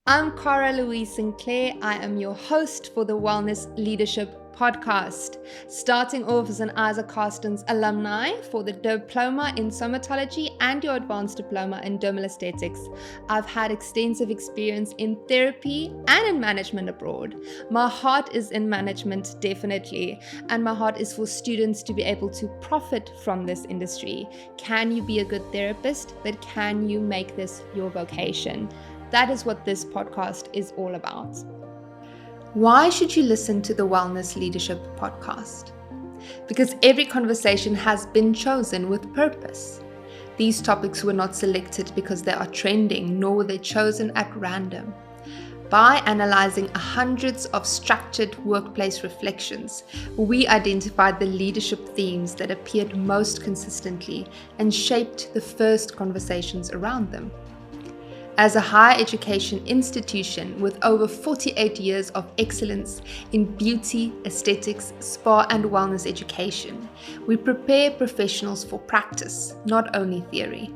I'm Cara Sinclair. I am your host for the Wellness Leadership Podcast. Starting off as an Isa Carstens alumni for the Diploma in Somatology and your Advanced Diploma in Dermology, I've had extensive experience in therapy and in management abroad. My heart is in management, definitely, and my heart is for students to be able to profit from this industry. Can you be a good therapist, but can you make this your vocation? That is what this podcast is all about. Why should you listen to the Wellness Leadership Podcast? Because every conversation has been chosen with purpose. These topics were not selected because they are trending, nor were they chosen at random. By analyzing hundreds of structured workplace reflections, we identified the leadership themes that appeared most consistently and shaped the first conversations around them. As a higher education institution with over 48 years of excellence in beauty, aesthetics, spa and wellness education, we prepare professionals for practice, not only theory.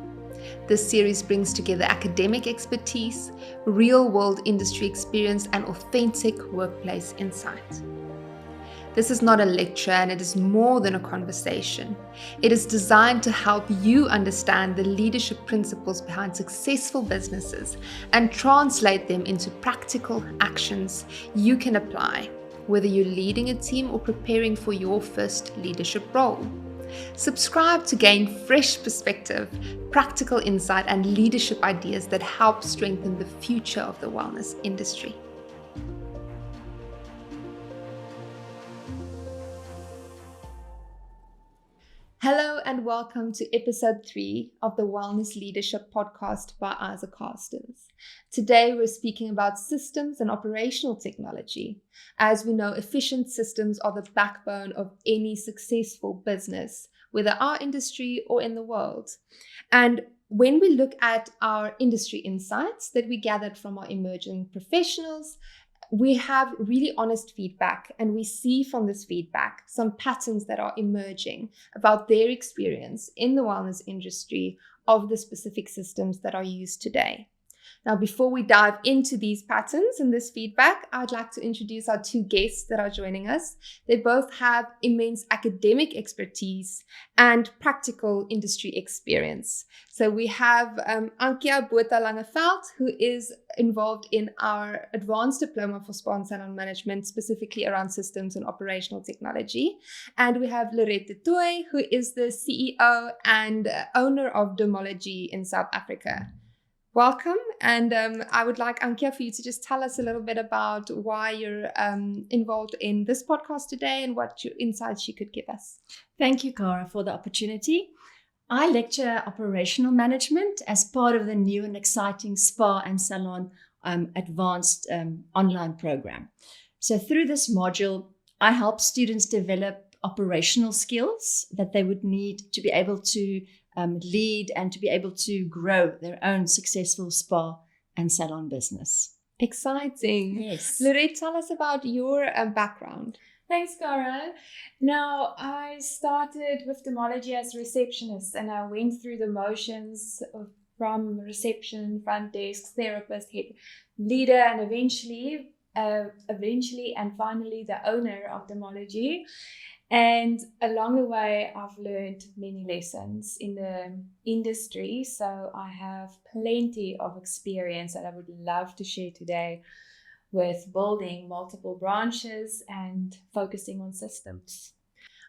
This series brings together academic expertise, real-world industry experience, and authentic workplace insight. This is not a lecture, and it is more than a conversation. It is designed to help you understand the leadership principles behind successful businesses and translate them into practical actions you can apply, whether you're leading a team or preparing for your first leadership role. Subscribe to gain fresh perspective, practical insight, and leadership ideas that help strengthen the future of the wellness industry. Hello and welcome to episode 3 of the Wellness Leadership Podcast by Isa Carstens. Today we're speaking about systems and operational technology. As we know, efficient systems are the backbone of any successful business, whether our industry or in the world. And when we look at our industry insights that we gathered from our emerging professionals, we have really honest feedback, and we see from this feedback some patterns that are emerging about their experience in the wellness industry of the specific systems that are used today. Now, before we dive into these patterns and this feedback, I'd like to introduce our two guests that are joining us. They both have immense academic expertise and practical industry experience. So we have Ankia Botha-Langeveldt, who is involved in our Advanced Diploma for Spa and Salon Management, specifically around systems and operational technology. And we have Lourette, who is the CEO and owner of Dermology in South Africa. Welcome, and I would like, Ankia, for you to just tell us a little bit about why you're involved in this podcast today and what your insights you could give us. Thank you, Cara, for the opportunity. I lecture operational management as part of the new and exciting Spa and Salon Advanced online program. So through this module, I help students develop operational skills that they would need to be able to lead and to be able to grow their own successful spa and salon business. Exciting. Yes. Lourette, tell us about your background. Thanks, Cara. Now, I started with Dermology as a receptionist, and I went through the motions from reception, front desk, therapist, head leader, and eventually and finally the owner of Dermology. And along the way, I've learned many lessons in the industry. So I have plenty of experience that I would love to share today with building multiple branches and focusing on systems.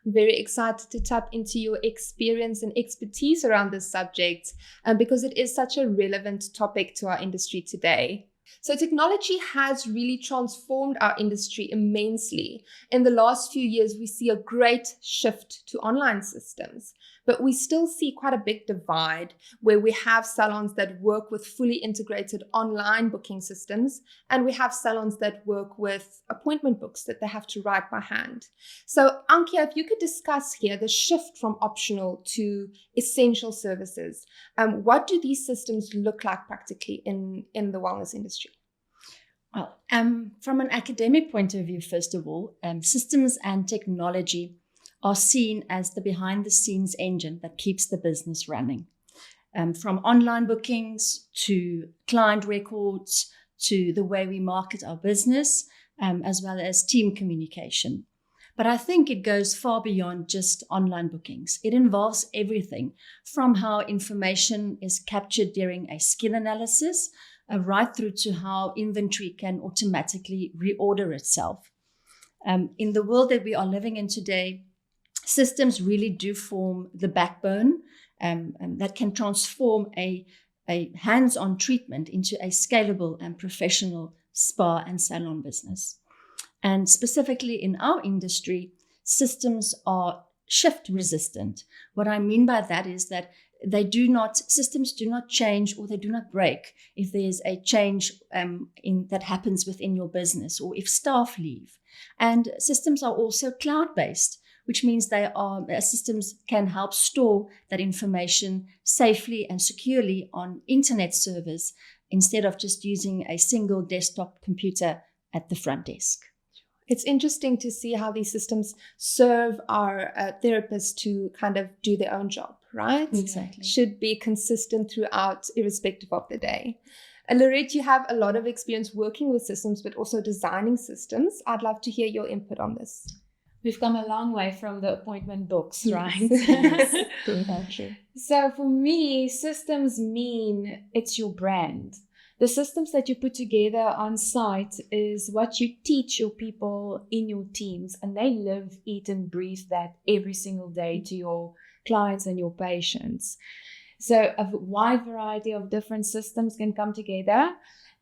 I'm very excited to tap into your experience and expertise around this subject because it is such a relevant topic to our industry today. So technology has really transformed our industry immensely. In the last few years, we see a great shift to online systems, but we still see quite a big divide where we have salons that work with fully integrated online booking systems, and we have salons that work with appointment books that they have to write by hand. So Ankia, if you could discuss here the shift from optional to essential services, what do these systems look like practically in the wellness industry? Well, from an academic point of view, first of all, systems and technology are seen as the behind-the-scenes engine that keeps the business running. From online bookings to client records to the way we market our business, as well as team communication. But I think it goes far beyond just online bookings. It involves everything from how information is captured during a skill analysis, right through to how inventory can automatically reorder itself. In the world that we are living in today, systems really do form the backbone that can transform a hands-on treatment into a scalable and professional spa and salon business. And specifically in our industry, systems are shift resistant. What I mean by that is that systems do not change or they do not break if there's a change that happens within your business or if staff leave. And systems are also cloud-based, which means systems can help store that information safely and securely on internet servers instead of just using a single desktop computer at the front desk. It's interesting to see how these systems serve our therapists to kind of do their own job, right? Exactly. Should be consistent throughout, irrespective of the day. Lourette, you have a lot of experience working with systems, but also designing systems. I'd love to hear your input on this. We've come a long way from the appointment books, right? Yes. True. So for me, systems mean it's your brand. The systems that you put together on site is what you teach your people in your teams, and they live, eat, and breathe that every single day to your clients and your patients. So a wide variety of different systems can come together,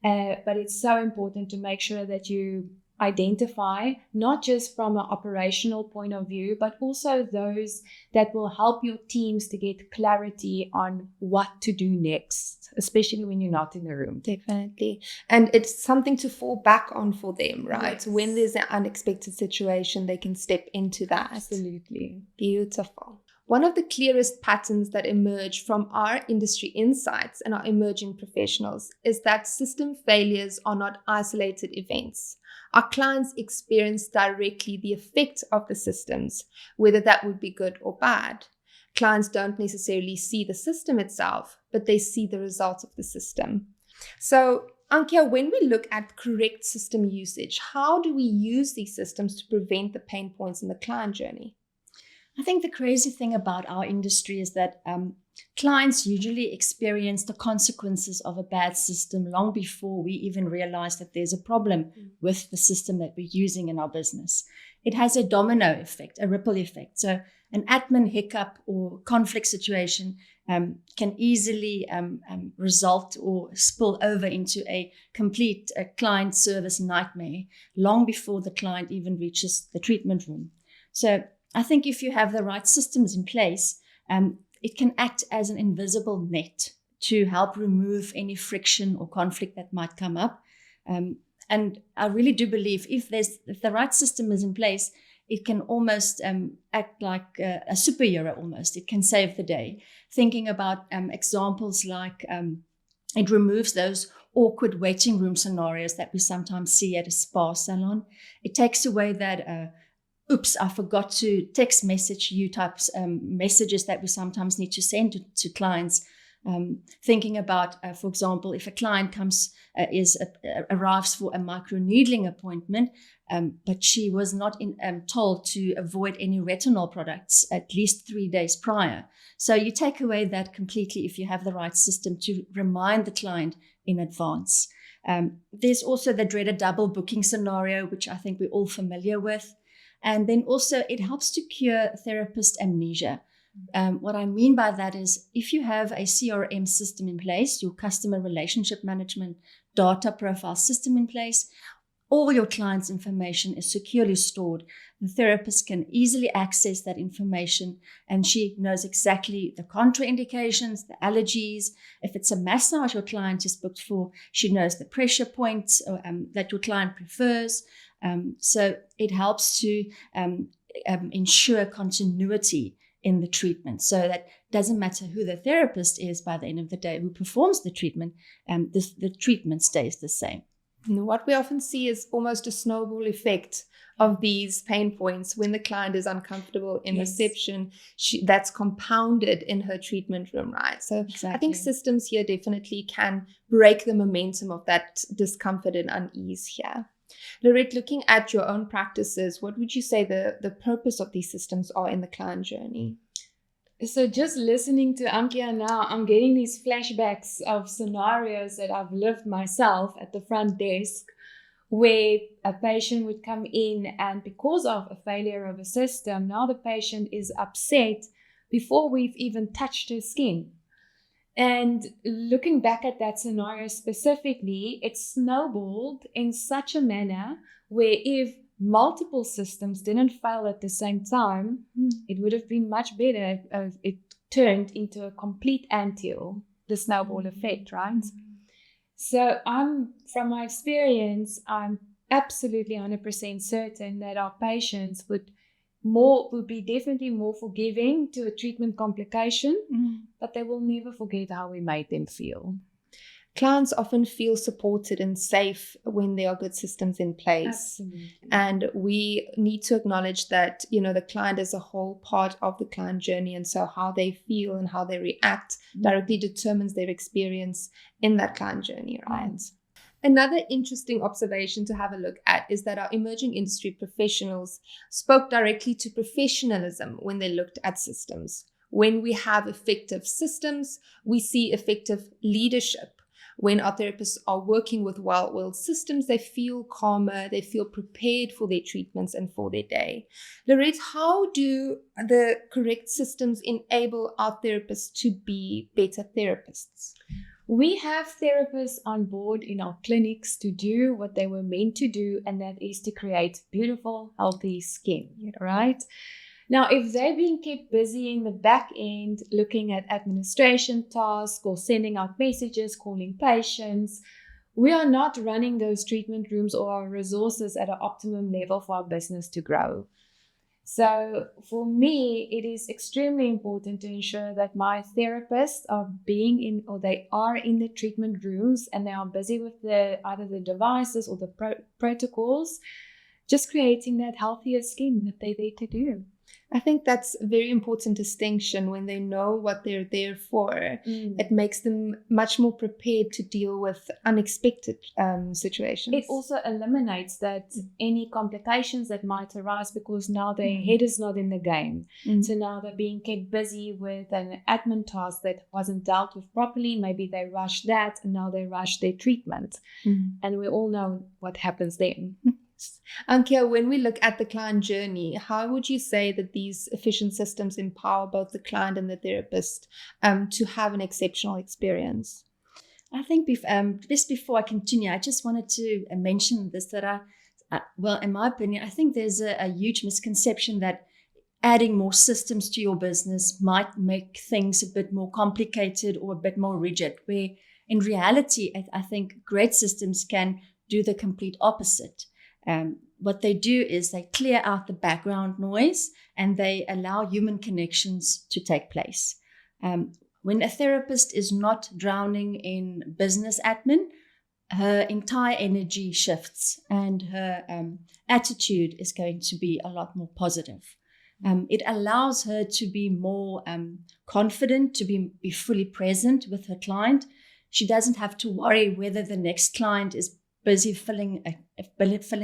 but it's so important to make sure that you identify, not just from an operational point of view, but also those that will help your teams to get clarity on what to do next, especially when you're not in the room. Definitely. And it's something to fall back on for them, right? Yes. When there's an unexpected situation, they can step into that. Absolutely. Beautiful. One of the clearest patterns that emerge from our industry insights and our emerging professionals is that system failures are not isolated events. Our clients experience directly the effect of the systems, whether that would be good or bad. Clients don't necessarily see the system itself, but they see the results of the system. So, Ankia, when we look at correct system usage, how do we use these systems to prevent the pain points in the client journey? I think the crazy thing about our industry is that clients usually experience the consequences of a bad system long before we even realize that there's a problem with the system that we're using in our business. It has a domino effect, a ripple effect. So an admin hiccup or conflict situation can easily result or spill over into a complete client service nightmare long before the client even reaches the treatment room. So I think if you have the right systems in place, it can act as an invisible net to help remove any friction or conflict that might come up. And I really do believe if the right system is in place, it can almost act like a superhero almost. It can save the day. Thinking about examples like it removes those awkward waiting room scenarios that we sometimes see at a spa salon. It takes away that oops, I forgot to text message you types messages that we sometimes need to send to clients. Thinking about, for example, if a client arrives for a microneedling appointment, but she was not told to avoid any retinol products at least 3 days prior. So you take away that completely if you have the right system to remind the client in advance. There's also the dreaded double booking scenario, which I think we're all familiar with. And then also it helps to cure therapist amnesia. What I mean by that is if you have a CRM system in place, your customer relationship management data profile system in place, all your clients' information is securely stored. The therapist can easily access that information and she knows exactly the contraindications, the allergies. If it's a massage your client is booked for, she knows the pressure points that your client prefers. So it helps to ensure continuity in the treatment, so that doesn't matter who the therapist is by the end of the day who performs the treatment, the treatment stays the same. And what we often see is almost a snowball effect of these pain points. When the client is uncomfortable in reception, that's compounded in her treatment room, right? So I think systems here definitely can break the momentum of that discomfort and unease here. Lourette, looking at your own practices, what would you say the purpose of these systems are in the client journey? So just listening to Ankia now, I'm getting these flashbacks of scenarios that I've lived myself at the front desk, where a patient would come in and because of a failure of a system, now the patient is upset before we've even touched her skin. And looking back at that scenario specifically, it snowballed in such a manner where if multiple systems didn't fail at the same time, it would have been much better if it turned into a complete anthill, the snowball effect, right? So from my experience, I'm absolutely 100% certain that our patients would be definitely more forgiving to a treatment complication, but they will never forget how we made them feel. Clients often feel supported and safe when there are good systems in place. Absolutely. And we need to acknowledge that, the client is a whole part of the client journey. And so how they feel and how they react directly determines their experience in that client journey, right? Another interesting observation to have a look at is that our emerging industry professionals spoke directly to professionalism when they looked at systems. When we have effective systems, we see effective leadership. When our therapists are working with well-oiled systems, they feel calmer, they feel prepared for their treatments and for their day. Lourette, how do the correct systems enable our therapists to be better therapists? We have therapists on board in our clinics to do what they were meant to do, and that is to create beautiful, healthy skin, right? Now, if they're being kept busy in the back end, looking at administration tasks or sending out messages, calling patients, we are not running those treatment rooms or our resources at an optimum level for our business to grow. So for me, it is extremely important to ensure that my therapists are they are in the treatment rooms and they are busy with either the devices or the protocols, just creating that healthier skin that they're there to do. I think that's a very important distinction. When they know what they're there for, it makes them much more prepared to deal with unexpected situations. It also eliminates that any complications that might arise because now their head is not in the game. So now they're being kept busy with an admin task that wasn't dealt with properly. Maybe they rushed that and now they rush their treatment. And we all know what happens then. Ankia, when we look at the client journey, how would you say that these efficient systems empower both the client and the therapist to have an exceptional experience? I think just before I continue, I just wanted to mention this, that in my opinion, I think there's a huge misconception that adding more systems to your business might make things a bit more complicated or a bit more rigid, where in reality, I think great systems can do the complete opposite. What they do is they clear out the background noise and they allow human connections to take place. When a therapist is not drowning in business admin, her entire energy shifts and her attitude is going to be a lot more positive. It allows her to be more confident, to be fully present with her client. She doesn't have to worry whether the next client is busy filling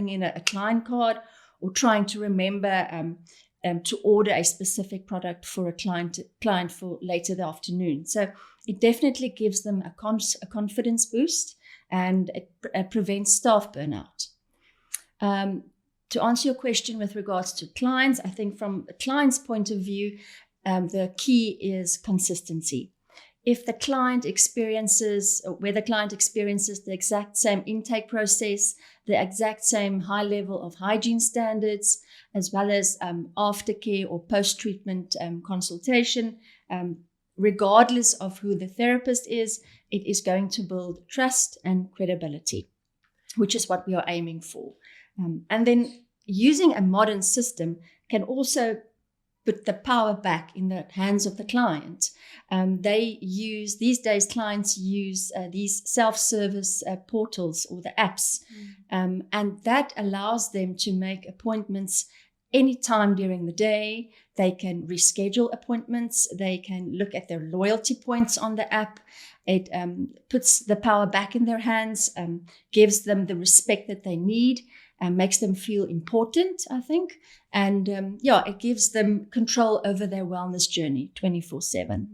in a client card or trying to remember to order a specific product for a client for later the afternoon. So it definitely gives them a confidence boost and it prevents staff burnout. To answer your question with regards to clients, I think from a client's point of view, the key is consistency. If the client experiences the exact same intake process, the exact same high level of hygiene standards, as well as aftercare or post-treatment consultation, regardless of who the therapist is, it is going to build trust and credibility, which is what we are aiming for. And then using a modern system can also put the power back in the hands of the client. These days, clients use these self-service portals or the apps, and that allows them to make appointments anytime during the day. They can reschedule appointments. They can look at their loyalty points on the app. It puts the power back in their hands, gives them the respect that they need, and makes them feel important, I think. And it gives them control over their wellness journey 24/7.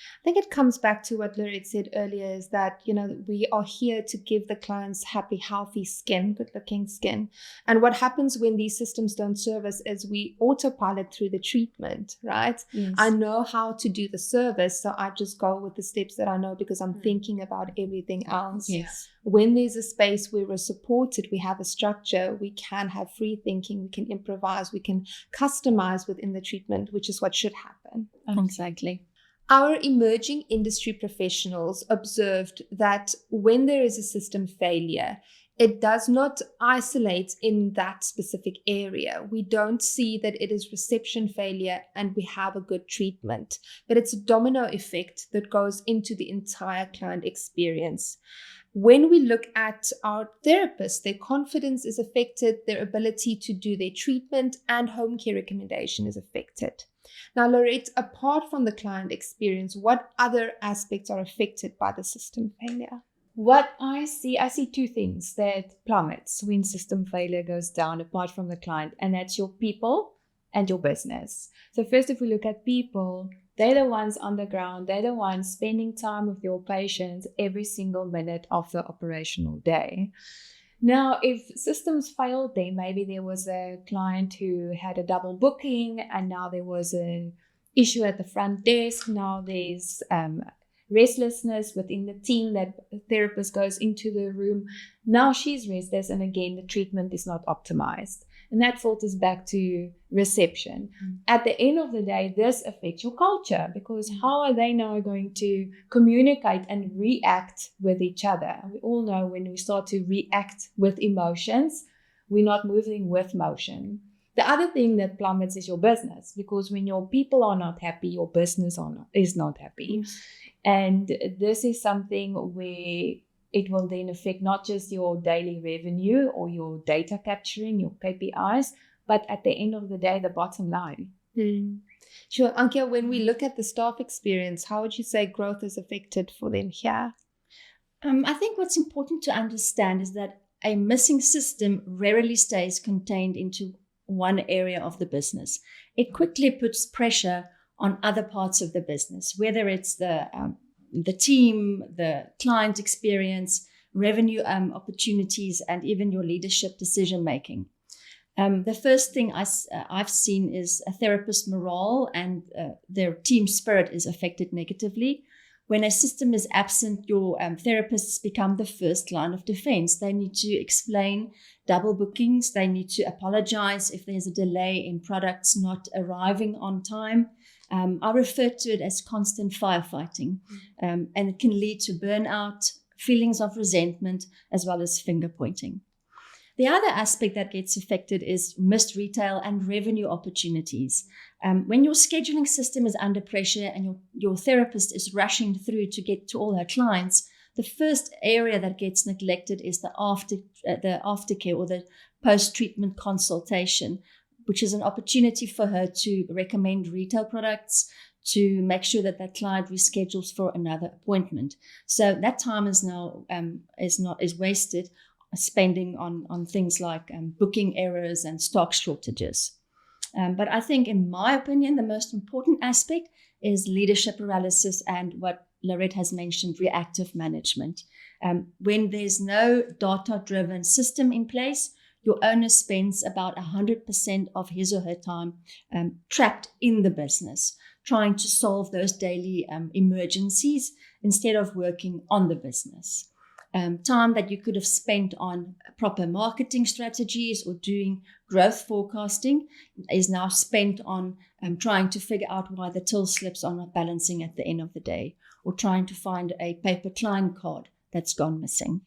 I think it comes back to what Lourette said earlier, is that, we are here to give the clients happy, healthy skin, good-looking skin. And what happens when these systems don't serve us is we autopilot through the treatment, right? Yes. I know how to do the service, so I just go with the steps that I know because I'm thinking about everything else. Yes. When there's a space where we're supported, we have a structure, we can have free thinking, we can improvise, we can customize within the treatment, which is what should happen. Exactly. Our emerging industry professionals observed that when there is a system failure, it does not isolate in that specific area. We don't see that it is reception failure and we have a good treatment, but it's a domino effect that goes into the entire client experience. When we look at our therapists, their confidence is affected, their ability to do their treatment and home care recommendation is affected. Now, Lourette, apart from the client experience, what other aspects are affected by the system failure? What I see two things that plummets when system failure goes down apart from the client, and that's your people and your business. So first, if we look at people, they're the ones on the ground. They're the ones spending time with your patients every single minute of the operational day. Now, if systems failed, then maybe there was a client who had a double booking and now there was an issue at the front desk. Now there's restlessness within the team. That therapist goes into the room. Now she's restless, and again, the treatment is not optimized. And that filters back to reception. At the end of the day, this affects your culture, because how are they now going to communicate and react with each other? We all know when we start to react with emotions, we're not moving with motion. The other thing that plummets is your business, because when your people are not happy, your business is not happy. And this is something where it will then affect not just your daily revenue or your data capturing, your KPIs, but at the end of the day, the bottom line. Sure. Ankia, when we look at the staff experience, how would you say growth is affected for them here? I think what's important to understand is that a missing system rarely stays contained into one area of the business. It quickly puts pressure on other parts of the business, whether it's the team, the client experience, revenue opportunities, and even your leadership decision-making. The first thing I've seen is a therapist morale and their team spirit is affected negatively. When a system is absent, your therapists become the first line of defense. They need to explain double bookings. They need to apologize if there's a delay in products not arriving on time. I refer to it as constant firefighting, and it can lead to burnout, feelings of resentment, as well as finger pointing. The other aspect that gets affected is missed retail and revenue opportunities. When your scheduling system is under pressure and your therapist is rushing through to get to all her clients, the first area that gets neglected is the aftercare or the post-treatment consultation, which is an opportunity for her to recommend retail products, to make sure that that client reschedules for another appointment. So that time is now is wasted spending on things like booking errors and stock shortages. But I think, in my opinion, the most important aspect is leadership paralysis and what Lourette has mentioned, reactive management. When there's no data-driven system in place, your owner spends about 100% of his or her time trapped in the business, trying to solve those daily emergencies instead of working on the business. Time that you could have spent on proper marketing strategies or doing growth forecasting is now spent on trying to figure out why the till slips are not balancing at the end of the day, or trying to find a paper client card that's gone missing.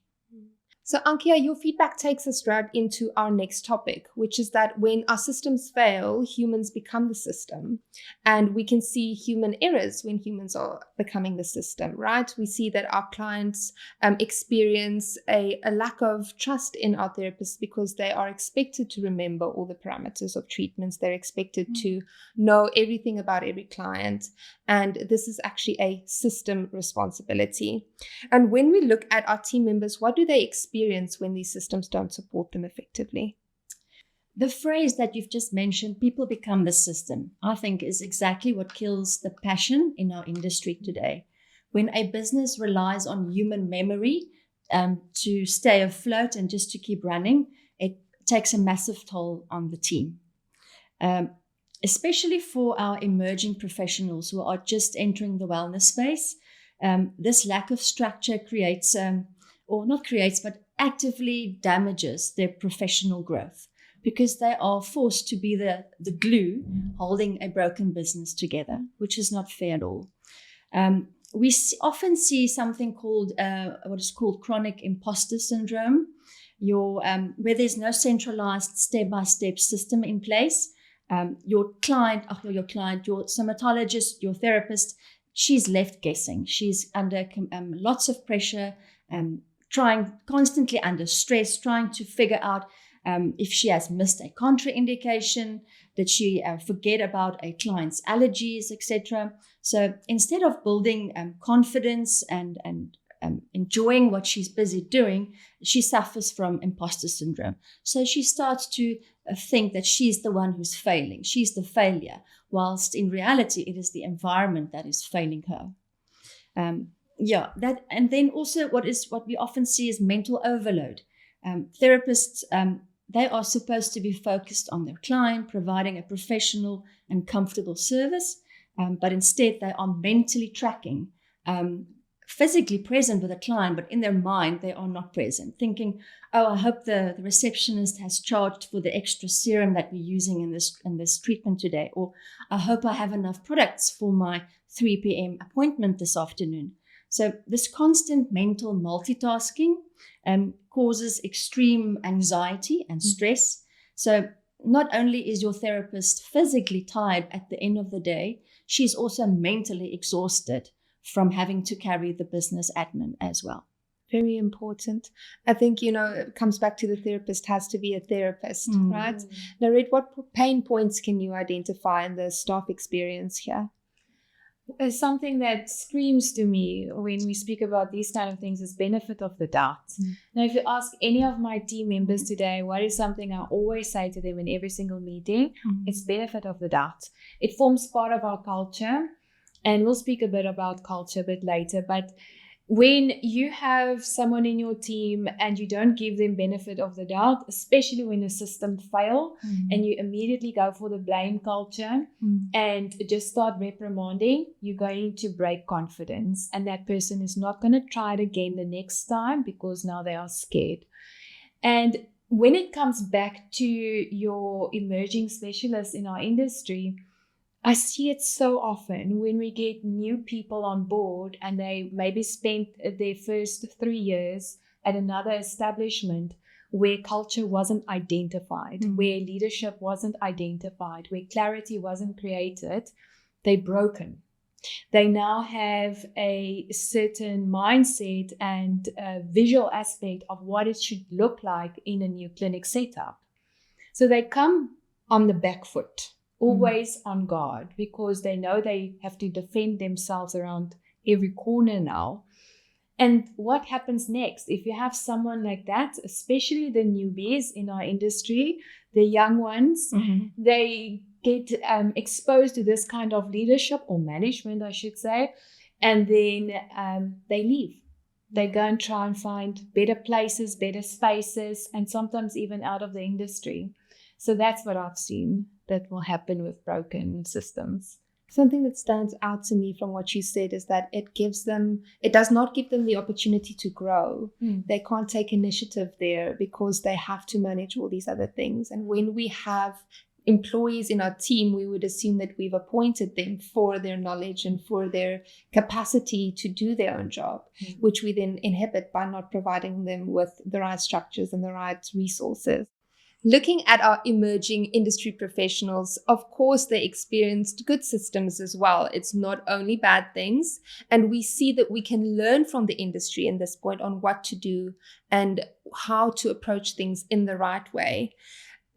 So Ankia, your feedback takes us right into our next topic, which is that when our systems fail, humans become the system. And we can see human errors when humans are becoming the system, right? We see that our clients experience a lack of trust in our therapists because they are expected to remember all the parameters of treatments. They're expected to know everything about every client. And this is actually a system responsibility. And when we look at our team members, what do they experience when these systems don't support them effectively? The phrase that you've just mentioned, people become the system, I think is exactly what kills the passion in our industry today. When a business relies on human memory to stay afloat and just to keep running, it takes a massive toll on the team. Especially for our emerging professionals who are just entering the wellness space, this lack of structure creates, but actively damages their professional growth because they are forced to be the glue holding a broken business together, which is not fair at all. We often see something called what is called chronic imposter syndrome, where there's no centralized step-by-step system in place. Your somatologist, your therapist, she's left guessing. She's under lots of pressure, constantly under stress, trying to figure out if she has missed a contraindication, did she forget about a client's allergies, etc. So instead of building confidence and enjoying what she's busy doing, she suffers from imposter syndrome. So she starts to think that she's the one who's failing. She's the failure, whilst in reality, it is the environment that is failing her. And then also what we often see is mental overload. Therapists, they are supposed to be focused on their client, providing a professional and comfortable service, but instead they are mentally tracking, physically present with a client, but in their mind they are not present, thinking, oh, I hope the receptionist has charged for the extra serum that we're using in this treatment today, or I hope I have enough products for my 3 p.m. appointment this afternoon. So this constant mental multitasking causes extreme anxiety and stress. So not only is your therapist physically tired at the end of the day, she's also mentally exhausted from having to carry the business admin as well. Very important. I think, it comes back to the therapist has to be a therapist, right? Lourette, what pain points can you identify in the staff experience here? Something that screams to me when we speak about these kind of things is benefit of the doubt. Now, if you ask any of my team members today, what is something I always say to them in every single meeting? It's benefit of the doubt. It forms part of our culture, and we'll speak a bit about culture a bit later. But when you have someone in your team and you don't give them benefit of the doubt, especially when the system fail and you immediately go for the blame culture and just start reprimanding, you're going to break confidence. And that person is not going to try it again the next time because now they are scared. And when it comes back to your emerging specialists in our industry, I see it so often when we get new people on board and they maybe spent their first 3 years at another establishment where culture wasn't identified, where leadership wasn't identified, where clarity wasn't created. They're broken. They now have a certain mindset and a visual aspect of what it should look like in a new clinic setup. So they come on the back foot, always on guard, because they know they have to defend themselves around every corner now. And what happens next? If you have someone like that, especially the newbies in our industry, the young ones, they get exposed to this kind of leadership or management, I should say, and then they leave. They go and try and find better places, better spaces, and sometimes even out of the industry. So that's what I've seen that will happen with broken systems. Something that stands out to me from what you said is that it does not give them the opportunity to grow. They can't take initiative there because they have to manage all these other things. And when we have employees in our team, we would assume that we've appointed them for their knowledge and for their capacity to do their own job, which we then inhibit by not providing them with the right structures and the right resources. Looking at our emerging industry professionals, of course, they experienced good systems as well. It's not only bad things. And we see that we can learn from the industry in this point on what to do and how to approach things in the right way.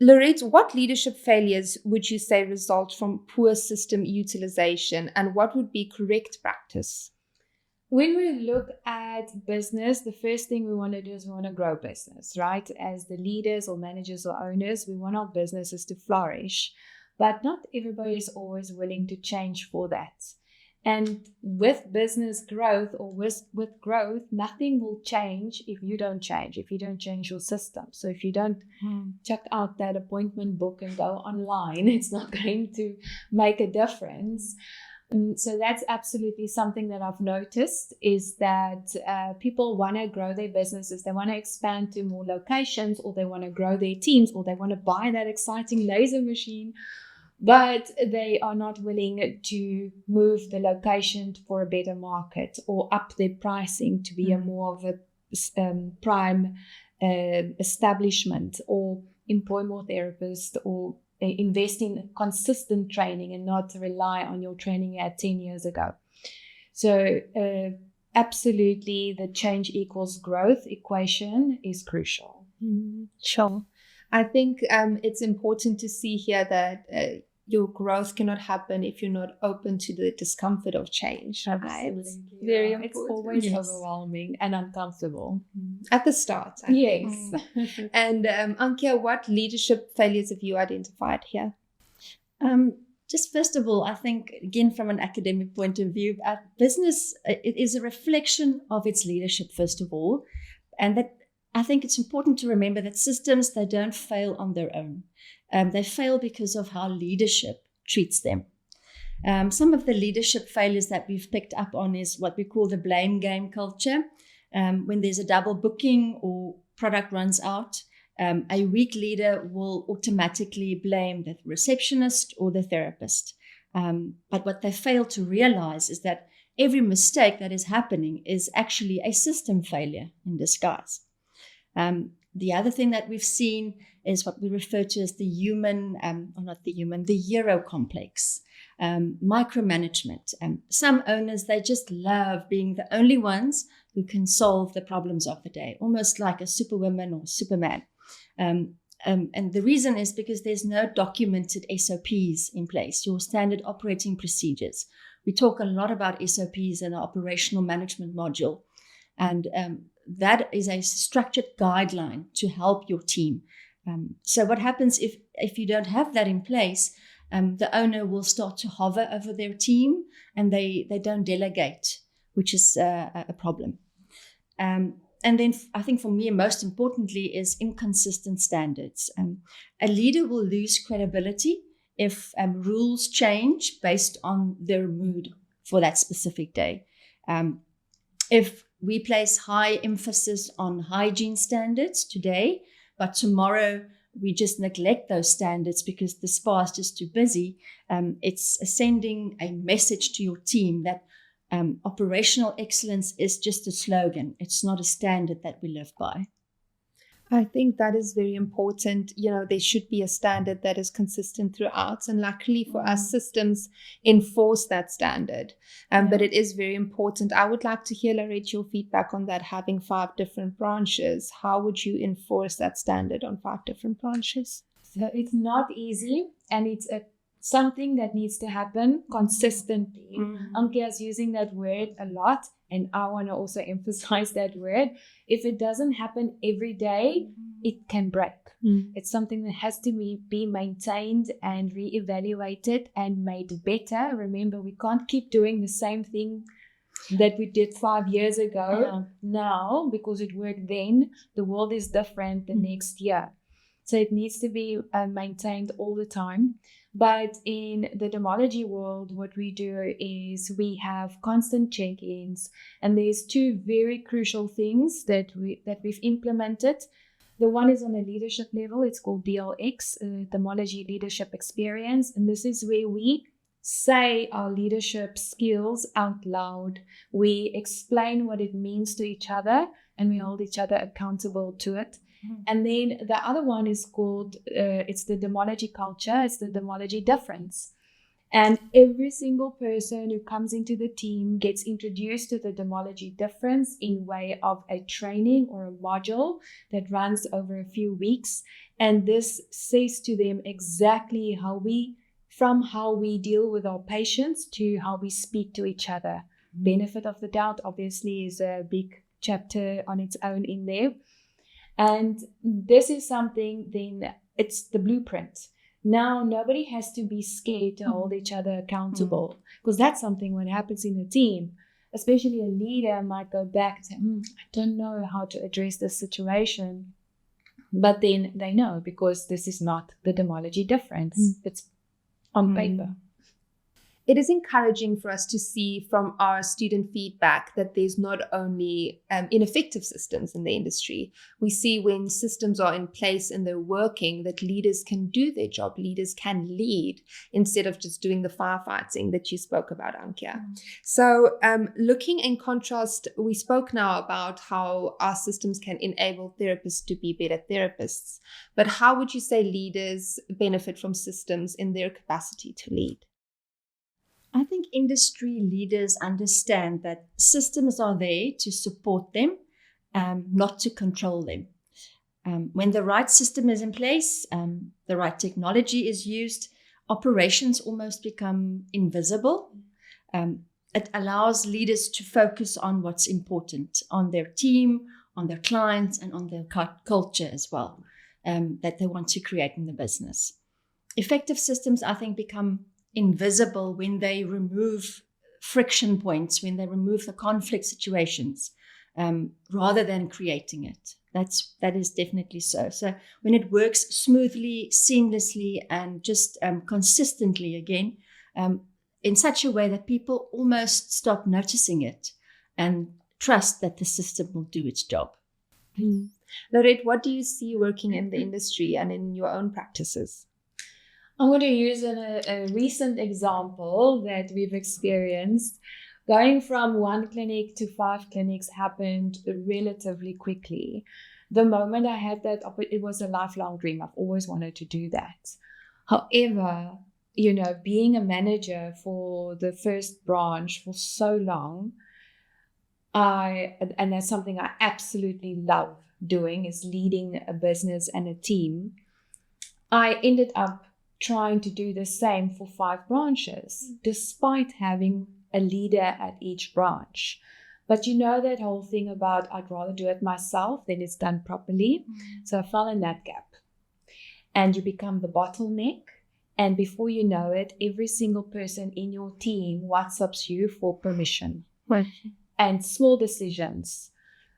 Lourette, what leadership failures would you say result from poor system utilization, and what would be correct practice? When we look at business, the first thing we want to do is we want to grow business, right? As the leaders or managers or owners, we want our businesses to flourish, but not everybody is always willing to change for that. And with business growth or with growth, nothing will change if you don't change, if you don't change your system. So if you don't check out that appointment book and go online, it's not going to make a difference. So that's absolutely something that I've noticed, is that people want to grow their businesses. They want to expand to more locations, or they want to grow their teams, or they want to buy that exciting laser machine, but they are not willing to move the location for a better market or up their pricing to be a more of a prime establishment, or employ more therapists, or invest in consistent training and not rely on your training you had 10 years ago. So absolutely, the change equals growth equation is crucial. Sure. I think it's important to see here that your growth cannot happen if you're not open to the discomfort of change. Absolutely. Right? Very important. It's always overwhelming and uncomfortable. At the start, I think. And Ankia, what leadership failures have you identified here? Just first of all, I think, again, from an academic point of view, business, it is a reflection of its leadership, first of all. And that I think it's important to remember that systems, they don't fail on their own. They fail because of how leadership treats them. Some of the leadership failures that we've picked up on is what we call the blame game culture. When there's a double booking or product runs out, a weak leader will automatically blame the receptionist or the therapist. But what they fail to realize is that every mistake that is happening is actually a system failure in disguise. The other thing that we've seen is what we refer to as the hero complex, micromanagement. Some owners, they just love being the only ones who can solve the problems of the day, almost like a superwoman or superman. And the reason is because there's no documented SOPs in place, your standard operating procedures. We talk a lot about SOPs in our operational management module, and that is a structured guideline to help your team. So what happens if you don't have that in place, the owner will start to hover over their team, and they don't delegate, which is a problem. And then I think for me, most importantly, is inconsistent standards. A leader will lose credibility if rules change based on their mood for that specific day. If we place high emphasis on hygiene standards today, but tomorrow we just neglect those standards because the spa is just too busy, it's sending a message to your team that operational excellence is just a slogan. It's not a standard that we live by. I think that is very important. There should be a standard that is consistent throughout. And luckily for us, systems enforce that standard. But it is very important. I would like to hear, Lourette, your feedback on that, having 5 different branches. How would you enforce that standard on 5 different branches? So it's not easy, and it's something that needs to happen consistently. Ankia is using that word a lot, and I want to also emphasize that word. If it doesn't happen every day, it can break. It's something that has to be maintained and reevaluated and made better. Remember, we can't keep doing the same thing that we did 5 years ago now, because it worked then. The world is different the next year. So it needs to be maintained all the time. But in the Dermology world, what we do is we have constant check-ins, and there's 2 very crucial things that we've implemented. The one is on a leadership level. It's called DLX, Dermology Leadership Experience. And this is where we say our leadership skills out loud. We explain what it means to each other, and we hold each other accountable to it. And then the other one is called, it's the Dermology culture. It's the Dermology difference. And every single person who comes into the team gets introduced to the Dermology difference in way of a training or a module that runs over a few weeks. And this says to them exactly from how we deal with our patients to how we speak to each other. Benefit of the doubt, obviously, is a big chapter on its own in there. And this is something, then it's the blueprint. Now, nobody has to be scared to hold each other accountable, because that's something when it happens in a team, especially a leader might go back and say, I don't know how to address this situation. But then they know, because this is not the Dermology difference. It's on paper. It is encouraging for us to see from our student feedback that there's not only ineffective systems in the industry. We see when systems are in place and they're working, that leaders can do their job. Leaders can lead instead of just doing the firefighting that you spoke about, Ankia. So looking in contrast, we spoke now about how our systems can enable therapists to be better therapists. But how would you say leaders benefit from systems in their capacity to lead? I think industry leaders understand that systems are there to support them, not to control them. When the right system is in place, the right technology is used, operations almost become invisible. It allows leaders to focus on what's important, on their team, on their clients, and on their culture as well, that they want to create in the business. Effective systems, I think, become invisible when they remove friction points, when they remove the conflict situations, rather than creating it. That is definitely so. So when it works smoothly, seamlessly, and just consistently again, in such a way that people almost stop noticing it and trust that the system will do its job. Lourette, what do you see working in the industry and in your own practices? I'm going to use a recent example that we've experienced. Going from 1 clinic to 5 clinics happened relatively quickly. The moment I had that, it was a lifelong dream. I've always wanted to do that. However, being a manager for the first branch for so long, and that's something I absolutely love doing, is leading a business and a team. I ended up trying to do the same for 5 branches, despite having a leader at each branch. But that whole thing about I'd rather do it myself than it's done properly. So I fell in that gap. And you become the bottleneck. And before you know it, every single person in your team WhatsApps you for permission. And small decisions.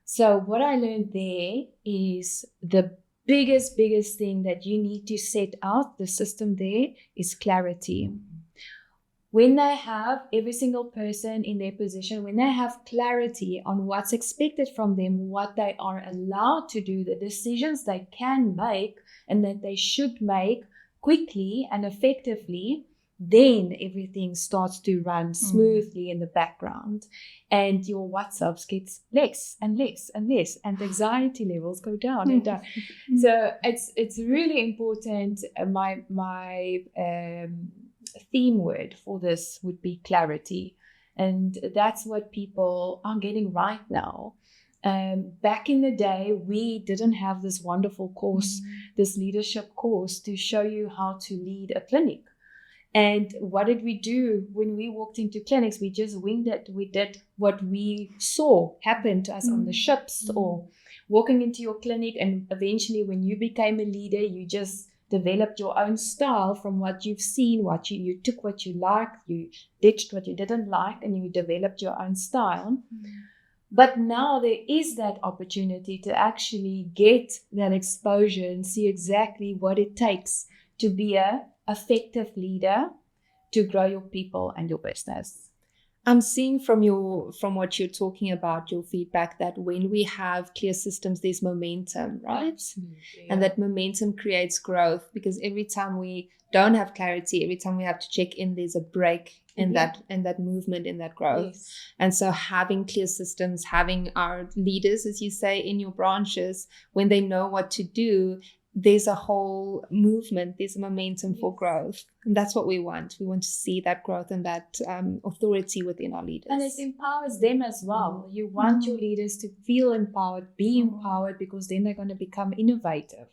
So what I learned there is the biggest thing that you need to set out, the system there, is clarity. When they have every single person in their position, when they have clarity on what's expected from them, what they are allowed to do, the decisions they can make and that they should make quickly and effectively, then everything starts to run smoothly in the background, and your WhatsApps gets less and less and less, and anxiety levels go down and down. So it's really important. My theme word for this would be clarity, and that's what people are getting right now. Back in the day, we didn't have this wonderful course, this leadership course, to show you how to lead a clinic. And what did we do when we walked into clinics? We just winged it. We did what we saw happen to us on the ships or walking into your clinic. And eventually, when you became a leader, you just developed your own style from what you've seen, you took what you liked, you ditched what you didn't like, and you developed your own style. But now there is that opportunity to actually get that exposure and see exactly what it takes to be a effective leader to grow your people and your business. I'm seeing from what you're talking about, your feedback, that when we have clear systems, there's momentum, right? Absolutely, And that momentum creates growth, because every time we don't have clarity, every time we have to check in, there's a break in that movement, in that growth. Yes. And so having clear systems, having our leaders, as you say, in your branches, when they know what to do, there's a whole movement, there's a momentum for growth. And that's what we want. We want to see that growth and that authority within our leaders. And it empowers them as well. You want your leaders to feel empowered, be empowered, because then they're going to become innovative.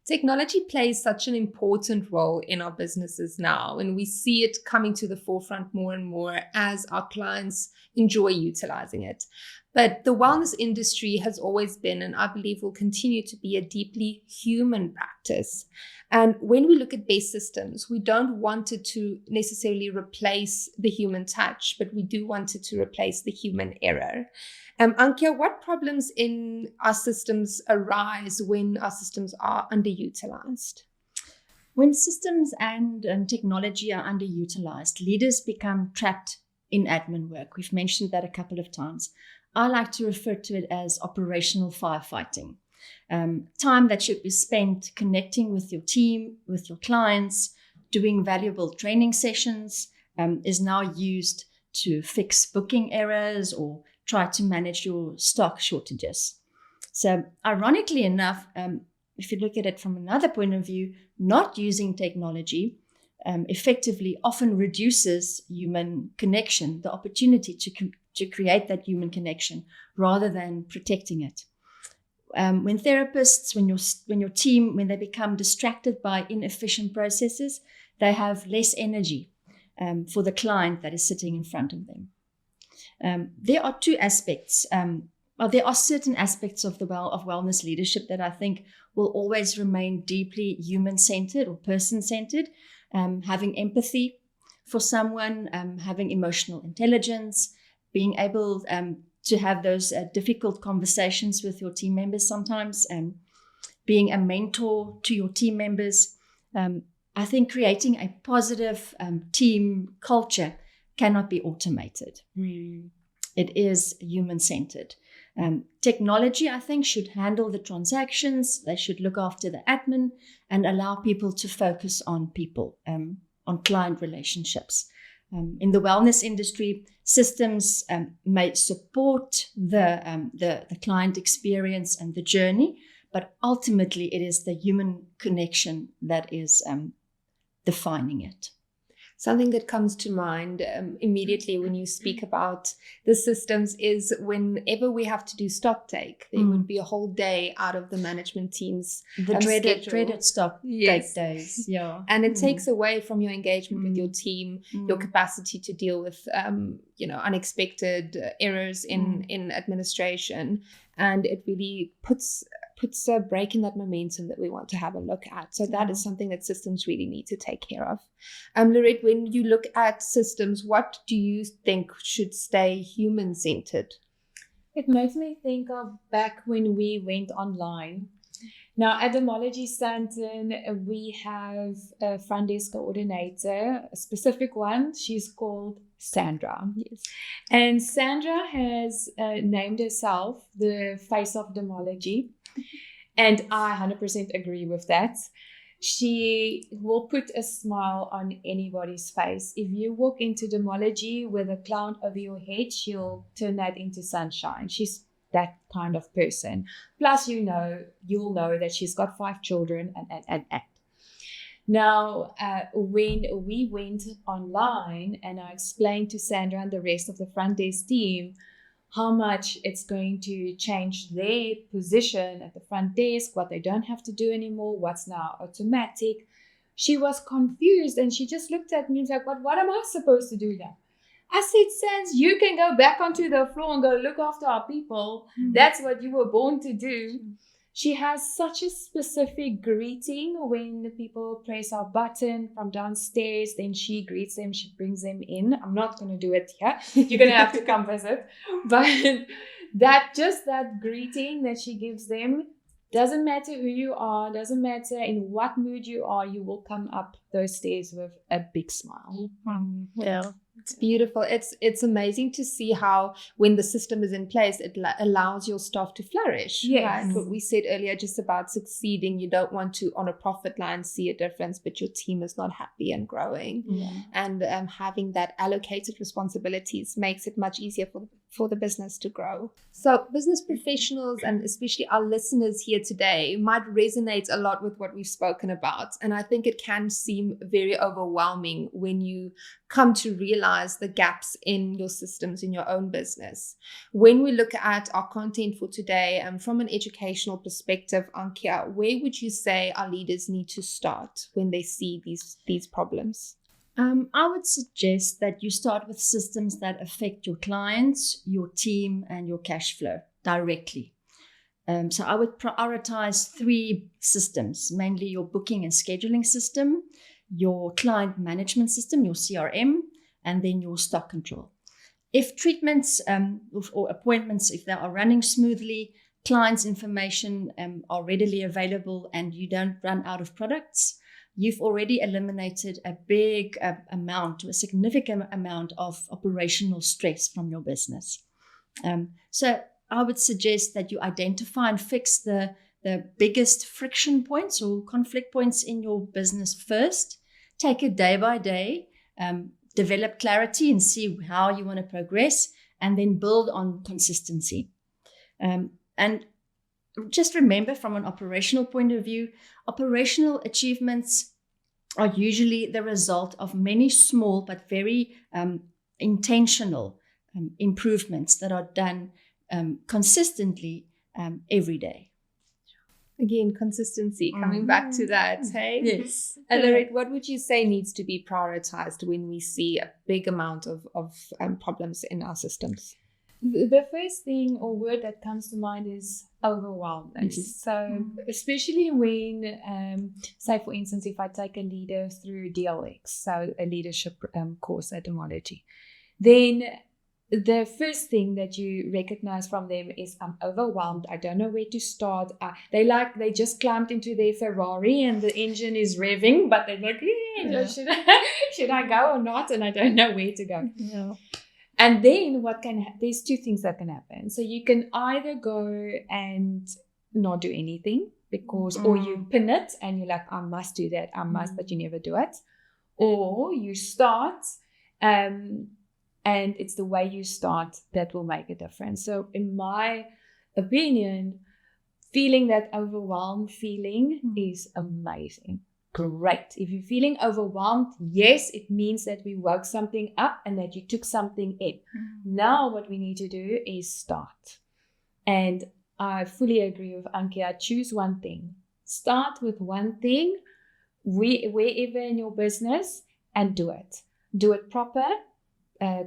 Technology plays such an important role in our businesses now, and we see it coming to the forefront more and more as our clients enjoy utilizing it. But the wellness industry has always been, and I believe will continue to be, a deeply human practice. And when we look at best systems, we don't want it to necessarily replace the human touch, but we do want it to replace the human error. Ankia, what problems in our systems arise when our systems are underutilized? When systems and technology are underutilized, leaders become trapped in admin work. We've mentioned that a couple of times. I like to refer to it as operational firefighting. Time that should be spent connecting with your team, with your clients, doing valuable training sessions, is now used to fix booking errors or try to manage your stock shortages. So ironically enough, if you look at it from another point of view, not using technology effectively often reduces human connection, the opportunity to create that human connection rather than protecting it. When therapists, when your team, when they become distracted by inefficient processes, they have less energy for the client that is sitting in front of them. There are two aspects. There are certain aspects of wellness leadership that I think will always remain deeply human-centered or person-centered. Having empathy for someone, having emotional intelligence, being able to have those difficult conversations with your team members sometimes, being a mentor to your team members. I think creating a positive team culture cannot be automated. It is human-centered. Technology, I think, should handle the transactions. They should look after the admin and allow people to focus on people, on client relationships. In the wellness industry, systems may support the client experience and the journey, but ultimately it is the human connection that is defining it. Something that comes to mind immediately when you speak about the systems is whenever we have to do stock take, there would be a whole day out of the management team's The dreaded stock take days. Yeah. And it takes away from your engagement with your team, your capacity to deal with unexpected errors in administration. And it really puts a break in that momentum that we want to have a look at. So that is something that systems really need to take care of. Lourette, when you look at systems, what do you think should stay human-centered? It makes me think of back when we went online. Now, at Dermology Stanton, we have a front desk coordinator, a specific one. She's called Sandra. Yes. And Sandra has named herself the face of Dermology. And I 100% agree with that. She will put a smile on anybody's face. If you walk into Dermology with a cloud over your head, she'll turn that into sunshine. She's that kind of person. Plus, you'll know that she's got 5 children and. Now, when we went online and I explained to Sandra and the rest of the front desk team how much it's going to change their position at the front desk, what they don't have to do anymore, what's now automatic, she was confused and she just looked at me and was like, what am I supposed to do now? I said, Sans, you can go back onto the floor and go look after our people. That's what you were born to do. She has such a specific greeting when the people press our button from downstairs. Then she greets them. She brings them in. I'm not going to do it here. You're going to have to come visit. But that greeting that she gives them, doesn't matter who you are, doesn't matter in what mood you are, you will come up those stairs with a big smile. Yeah. It's beautiful. It's amazing to see how when the system is in place, it allows your staff to flourish. Yes. Right? What we said earlier, just about succeeding, you don't want to, on a profit line, see a difference, but your team is not happy and growing. Yeah. And having that allocated responsibilities makes it much easier for the business to grow. So business professionals, and especially our listeners here today, might resonate a lot with what we've spoken about. And I think it can seem very overwhelming when you come to realize the gaps in your systems in your own business. When we look at our content for today, from an educational perspective, Ankia, where would you say our leaders need to start when they see these problems? I would suggest that you start with systems that affect your clients, your team, and your cash flow directly. So I would prioritize 3 systems, mainly your booking and scheduling system, your client management system, your CRM, and then your stock control. If treatments or appointments, if they are running smoothly, clients' information are readily available, and you don't run out of products, you've already eliminated a big amount, a significant amount of operational stress from your business. So I would suggest that you identify and fix the biggest friction points or conflict points in your business first. Take it day by day, develop clarity and see how you want to progress, and then build on consistency. And just remember, from an operational point of view, operational achievements are usually the result of many small but very intentional improvements that are done consistently every day. Again, consistency, coming back to that, hey? Yes. And Lourette, what would you say needs to be prioritized when we see a big amount of problems in our systems? The first thing or word that comes to mind is overwhelmed. So especially when, say for instance, if I take a leader through DLX, so a leadership course at Dermology, then the first thing that you recognize from them is, I'm overwhelmed. I don't know where to start. They just climbed into their Ferrari and the engine is revving, but they're like, should I go or not? And I don't know where to go. Yeah. And then there's 2 things that can happen. So you can either go and not do anything or you pin it and you're like, I must do that. I must, but you never do it. Or you start, and it's the way you start that will make a difference. So in my opinion, feeling that overwhelmed feeling is amazing. Great. If you're feeling overwhelmed, yes, it means that we woke something up and that you took something in. Now what we need to do is start. And I fully agree with Ankia. Choose one thing. Start with one thing wherever in your business and do it. Do it proper.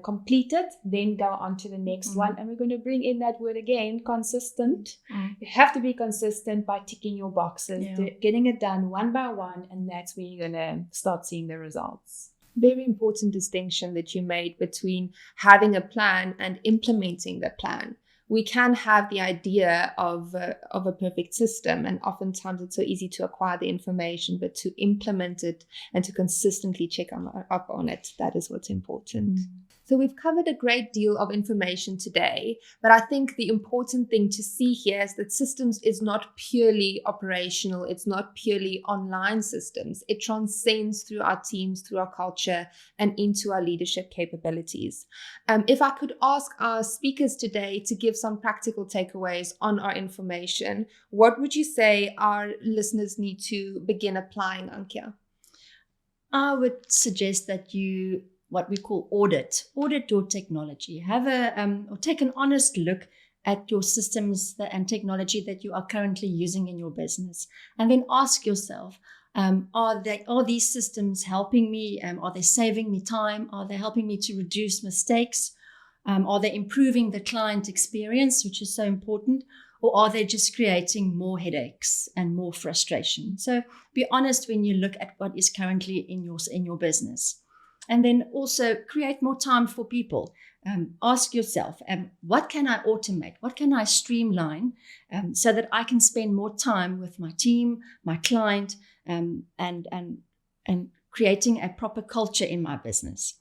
Complete it, then go on to the next one. And we're going to bring in that word again, consistent. You have to be consistent by ticking your boxes, getting it done one by one, and that's where you're going to start seeing the results. Very important distinction that you made between having a plan and implementing the plan. We can have the idea of a perfect system, and oftentimes it's so easy to acquire the information, but to implement it and to consistently check up on it, that is what's important. So we've covered a great deal of information today, but I think the important thing to see here is that systems is not purely operational. It's not purely online systems. It transcends through our teams, through our culture, and into our leadership capabilities. If I could ask our speakers today to give some practical takeaways on our information, what would you say our listeners need to begin applying, Ankia? I would suggest that you what we call audit your technology. Have or take an honest look at your systems and technology that you are currently using in your business, and then ask yourself, are these systems helping me? Are they saving me time? Are they helping me to reduce mistakes? Are they improving the client experience, which is so important? Or are they just creating more headaches and more frustration? So be honest when you look at what is currently in your business. And then also create more time for people. Ask yourself, what can I automate? What can I streamline so that I can spend more time with my team, my client, and creating a proper culture in my business?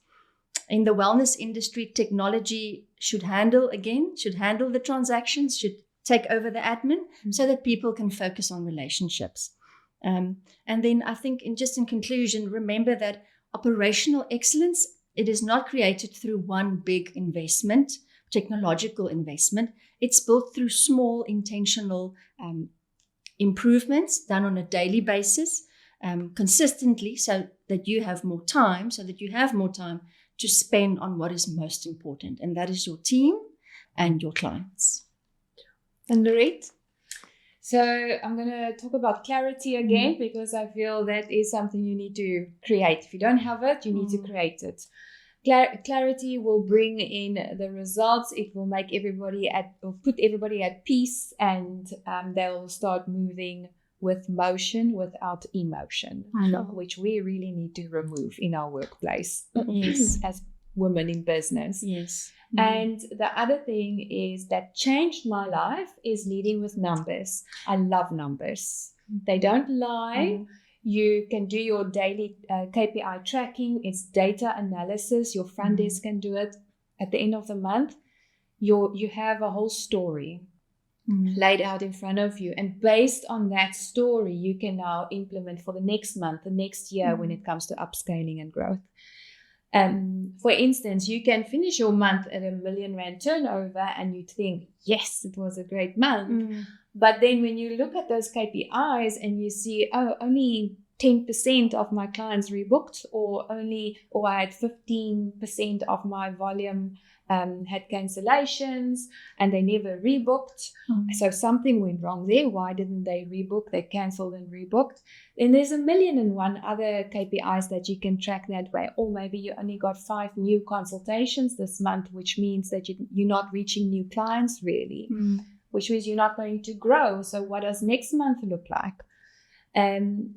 in the wellness industry, technology should handle the transactions, should take over the admin, so that people can focus on relationships. And then I think in conclusion, remember that operational excellence, it is not created through one big investment, technological investment. It's built through small intentional improvements done on a daily basis, consistently, so that you have more time to spend on what is most important, and that is your team and your clients. And Lourette? So I'm going to talk about clarity again, because I feel that is something you need to create. If you don't have it, you need to create it. Clarity will bring in the results. It will make put everybody at peace, and they'll start moving with motion without emotion, which we really need to remove in our workplace. Yes. As women in business. Yes. And the other thing is that changed my life is leading with numbers. I love numbers. They don't lie. You can do your daily KPI tracking. It's data analysis. Your front desk can do it. At the end of the month, you have a whole story laid out in front of you. And based on that story, you can now implement for the next month, the next year, when it comes to upscaling and growth. For instance, you can finish your month at R1 million turnover and you think, yes, it was a great month. But then when you look at those KPIs and you see, only 10% of my clients rebooked, or I had 15% of my volume had cancellations and they never rebooked. So something went wrong there. Why didn't they rebook? They cancelled and rebooked. Then there's 1,001 other KPIs that you can track that way. Or maybe you only got 5 new consultations this month, which means that you're not reaching new clients really, which means you're not going to grow. So what does next month look like?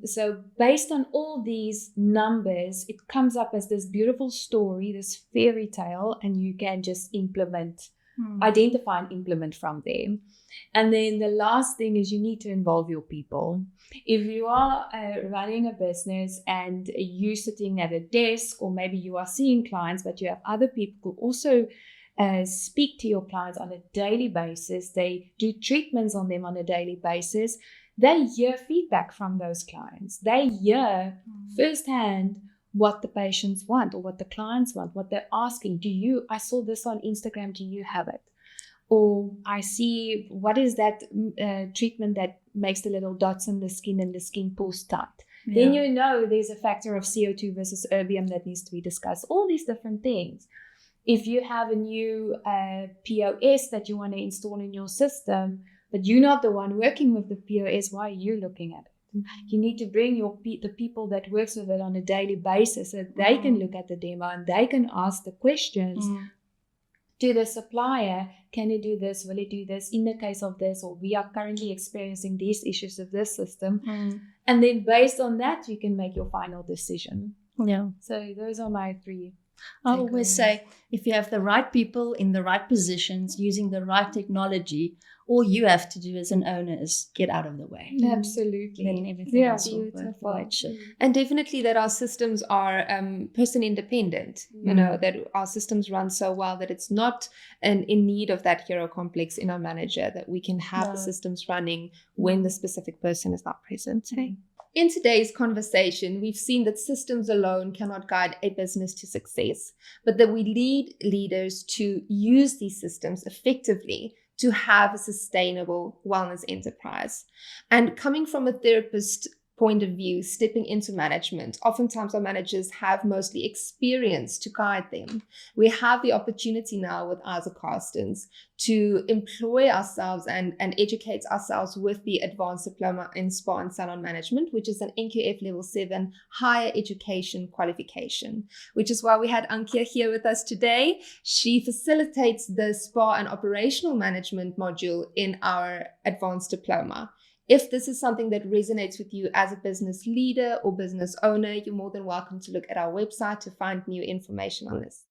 So based on all these numbers, it comes up as this beautiful story, this fairy tale, and you can just identify and implement from there. And then the last thing is you need to involve your people. If you are running a business and you're sitting at a desk, or maybe you are seeing clients, but you have other people who also speak to your clients on a daily basis, they do treatments on them on a daily basis, they hear feedback from those clients. They hear firsthand what the patients want or what the clients want, what they're asking. I saw this on Instagram, do you have it? Or I see, what is that treatment that makes the little dots in the skin and the skin pulls tight? Yeah. Then you know there's a factor of CO2 versus erbium that needs to be discussed. All these different things. If you have a new POS that you want to install in your system, but you're not the one working with the POS, why are you looking at it? You need to bring the people that works with it on a daily basis so that they can look at the demo and they can ask the questions to the supplier. Can it do this? Will it do this? In the case of this, or we are currently experiencing these issues of this system. And then based on that, you can make your final decision. Yeah. So those are my 3. I always say, if you have the right people in the right positions using the right technology, all you have to do as an owner is get out of the way. Absolutely. Then everything else will work. And definitely that our systems are person independent, that our systems run so well that it's not in need of that hero complex in our manager, that we can have the systems running when the specific person is not present. In today's conversation, we've seen that systems alone cannot guide a business to success, but that we lead leaders to use these systems effectively to have a sustainable wellness enterprise. And coming from a therapist point of view, stepping into management, oftentimes our managers have mostly experience to guide them. We have the opportunity now with Isa Carstens to employ ourselves and educate ourselves with the Advanced Diploma in Spa and Salon Management, which is an NQF Level 7 higher education qualification, which is why we had Ankia here with us today. She facilitates the Spa and Operational Management module in our Advanced Diploma. If this is something that resonates with you as a business leader or business owner, you're more than welcome to look at our website to find new information on this.